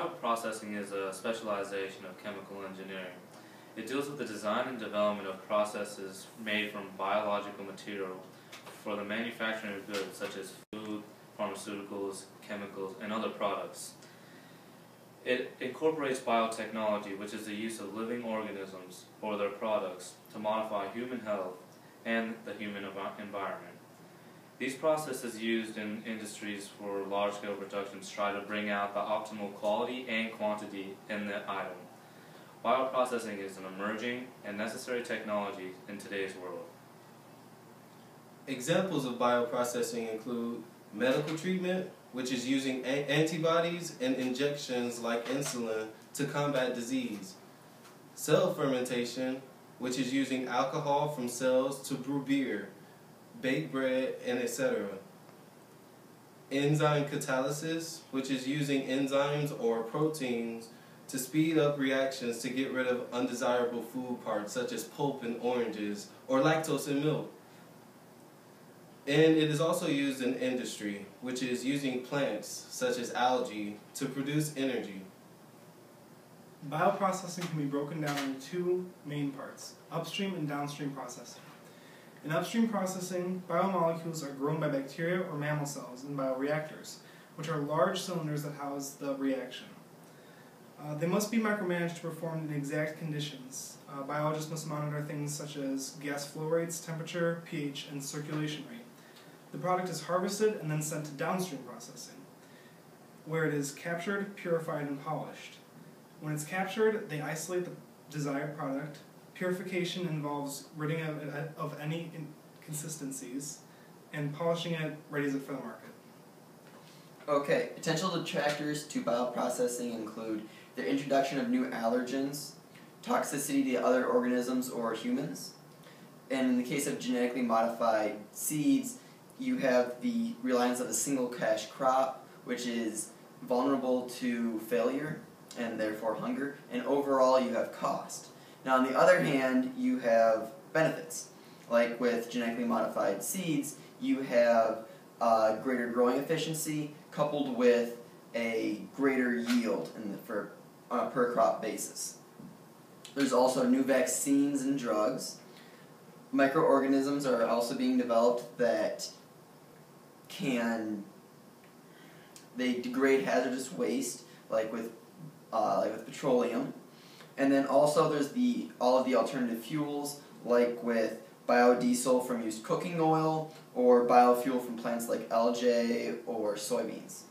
Bioprocessing is a specialization of chemical engineering. It deals with the design and development of processes made from biological material for the manufacturing of goods such as food, pharmaceuticals, chemicals, and other products. It incorporates biotechnology, which is the use of living organisms or their products to modify human health and the human environment. These processes used in industries for large-scale productions try to bring out the optimal quality and quantity in the item. Bioprocessing is an emerging and necessary technology in today's world. Examples of bioprocessing include medical treatment, which is using antibodies and injections like insulin to combat disease. Cell fermentation, which is using alcohol from cells to brew beer, bake bread, and etc. Enzyme catalysis, which is using enzymes or proteins to speed up reactions to get rid of undesirable food parts such as pulp in oranges or lactose in milk. And it is also used in industry, which is using plants such as algae to produce energy. Bioprocessing can be broken down into two main parts, upstream and downstream processing. In upstream processing, biomolecules are grown by bacteria or mammal cells in bioreactors, which are large cylinders that house the reaction. They must be micromanaged to perform in exact conditions. Biologists must monitor things such as gas flow rates, temperature, pH, and circulation rate. The product is harvested and then sent to downstream processing, where it is captured, purified, and polished. When it's captured, they isolate the desired product. Purification involves ridding it of any inconsistencies, and polishing it readies it for the market. Okay, potential detractors to bioprocessing include the introduction of new allergens, toxicity to other organisms or humans, and in the case of genetically modified seeds, you have the reliance of a single cash crop, which is vulnerable to failure and therefore hunger, and overall you have cost. Now on the other hand, you have benefits. Like with genetically modified seeds, you have greater growing efficiency coupled with a greater yield on a per crop basis. There's also new vaccines and drugs. Microorganisms are also being developed that they degrade hazardous waste, like with petroleum. And then also there's all of the alternative fuels, like with biodiesel from used cooking oil, or biofuel from plants like algae or soybeans.